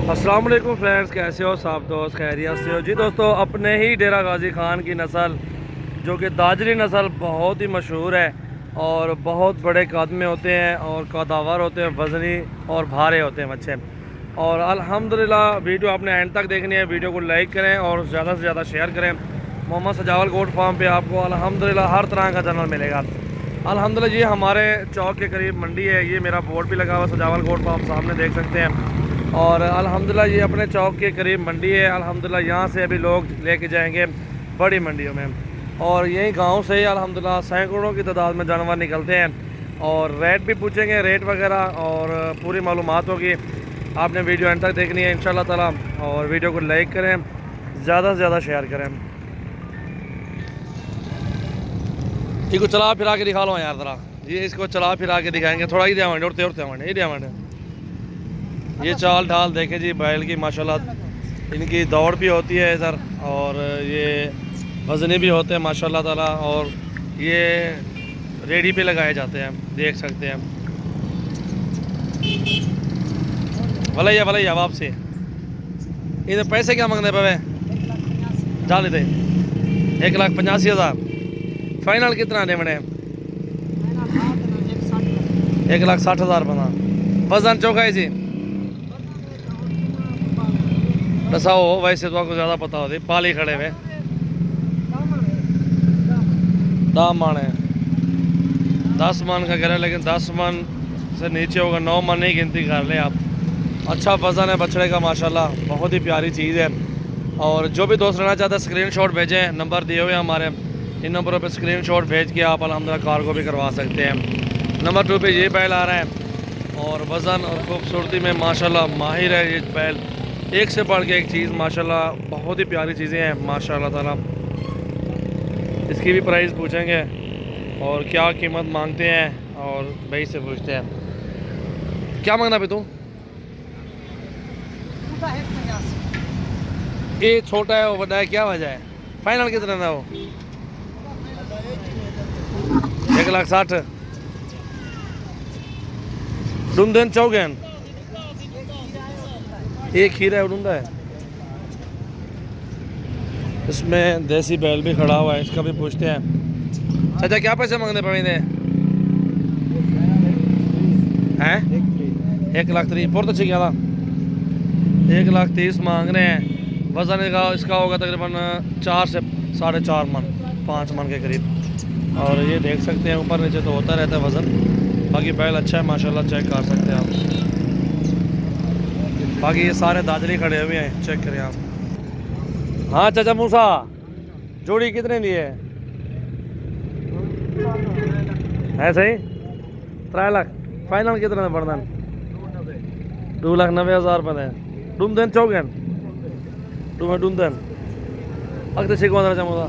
अस्सलाम वालेकुम फ्रेंड्स, कैसे हो सब दोस्त? खैरियत से हो जी? दोस्तों, अपने ही डेरा गाजी खान की नस्ल जो कि दाजरी नस्ल बहुत ही मशहूर है और बहुत बड़े कद में होते हैं और कदावर होते हैं, वज़नी और भारे होते हैं बच्चे। और अल्हम्दुलिल्लाह वीडियो आपने एंड तक देखनी है। वीडियो को लाइक करें और ज़्यादा से ज़्यादा शेयर करें। मोहम्मद सजावल गोट फार्म पे आपको अल्हम्दुलिल्लाह हर तरह का जानवर मिलेगा। अल्हम्दुलिल्लाह ये हमारे चौक के करीब मंडी है। ये मेरा बोर्ड भी लगा हुआ सजावल गोट फार्म, सामने देख सकते हैं। और अल्हम्दुलिल्लाह ये अपने चौक के करीब मंडी है। अल्हम्दुलिल्लाह यहाँ से अभी लोग लेके जाएंगे बड़ी मंडियों में। और यही गांव से ही अल्हम्दुलिल्लाह सैकड़ों की तादाद में जानवर निकलते हैं। और रेट भी पूछेंगे, रेट वगैरह और पूरी मालूमात होगी। आपने वीडियो एंड तक देखनी है इंशाल्लाह ताला। और वीडियो को लाइक करें, ज़्यादा से ज़्यादा शेयर करें। इसको चला फिरा के दिखा लो यार ज़रा। ये इसको चला फिरा के दिखाएंगे। थोड़ा ही दियावंड उड़ते उड़ते ये दियावंड। ये चाल ढाल देखें जी बैल की, माशाल्लाह इनकी दौड़ भी होती है इधर और ये वज़नी भी होते हैं माशाल्लाह ताला। और ये रेडी पे लगाए जाते हैं, देख सकते हैं। भले वापसी इन्हें पैसे क्या मांगने पे डाल देते? 1,85,000। फाइनल कितना दे बने? 1,60,000 बना। वजन चौकाई जी दसाओ, वैसे तो आपको ज़्यादा पता होती। पाली खड़े हुए दाम मान है 10 मन का कह रहे हैं, लेकिन 10 मन से नीचे होगा। 9 मन नहीं गिनती कर ले आप। अच्छा वज़न है बछड़े का माशाल्लाह, बहुत ही प्यारी चीज़ है। और जो भी दोस्त रहना चाहते हैं स्क्रीनशॉट भेजें, नंबर दिए हुए हैं हमारे। इन नंबरों पे स्क्रीनशॉट भेज के आप अल्हम्दुलिल्लाह कार को भी करवा सकते हैं। नंबर 2 पे ये बैल आ रहा है और वज़न और खूबसूरती में माशाल्लाह माहिर है ये बैल। एक से बढ़ के एक चीज़ माशाल्लाह, बहुत ही प्यारी चीज़ें हैं माशाल्लाह ताला। इसकी भी प्राइस पूछेंगे और क्या कीमत मांगते हैं और भाई से पूछते हैं क्या मांगना भी तू। ये छोटा है वो बड़ा है, क्या वजह है? फाइनल कितना था वो? 1,60,000। डूमधन चौगन एक खीरा है, उड़ूंदा है। इसमें देसी बैल भी खड़ा हुआ है, इसका भी पूछते हैं। चाचा क्या पैसे मांगने पड़ेंगे हैं? 1,30,000 बहुत अच्छी क्या था। 1,30,000 मांग रहे हैं। वज़न इसका होगा तकरीबन 4 से 4.5 मन, 5 मन के करीब। और ये देख सकते हैं ऊपर नीचे तो होता रहता है वज़न। बाकी बैल अच्छा है माशाल्लाह, चेक कर सकते हैं आप। बाकी ये सारे दादरी खड़े हुए हैं, चेक करें आप। हाँ चाचा मूसा, जोड़ी कितने की है? सही 3 लाख। फाइनल कितने में पड़ना? 2,90,000 रुपये। डूमधन चौगन डूमधन अगर शिकवा मूसा।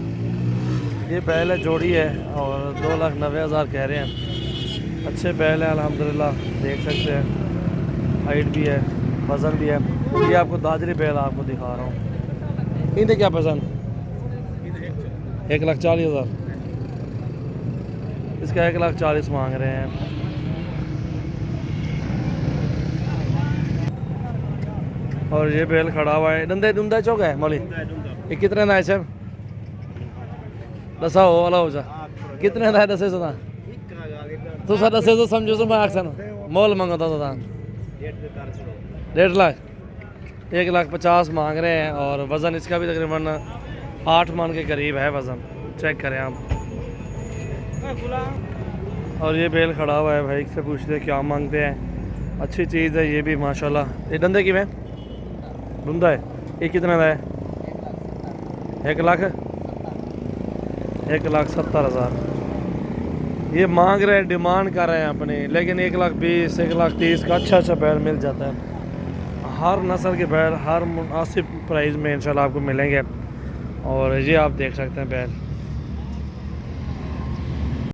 ये बैल है, जोड़ी है और 2,90,000 कह रहे हैं। अच्छे बैल है अल्हम्दुलिल्लाह, देख सकते हैं। हाइट भी है, वज़न भी है। ये आपको दादरी बैल आपको दिखा रहा हूँ। इन्हें क्या पसंद? 1,40,000। इसका 1,40,000 मांग रहे हैं। और ये बैल खड़ा हुआ है। डंदा चौक है मौली। ये कितने का है सर? दसा हो वाला हो जा कितने का है? 10 सुना तो सर 10 तो समझो तो मैं आखसन मोल मंगता था 1.5 लाख। 1,50,000 मांग रहे हैं। और वज़न इसका भी तकरीबन 8 मन के करीब है वज़न, चेक करें आप। और ये बैल खड़ा हुआ है, भाई से पूछते हैं क्या मांगते हैं। अच्छी चीज़ है ये भी माशाल्लाह। ये डंदे की में डूंदा है। ये कितने का है? 1,70,000 ये मांग रहे हैं, डिमांड कर रहे हैं अपनी। लेकिन 1,20,000 1,30,000 का अच्छा बैल मिल जाता है। हर नस्ल के बैल हर मुनासिब प्राइस में इंशाल्लाह आपको मिलेंगे। और ये आप देख सकते हैं बैल।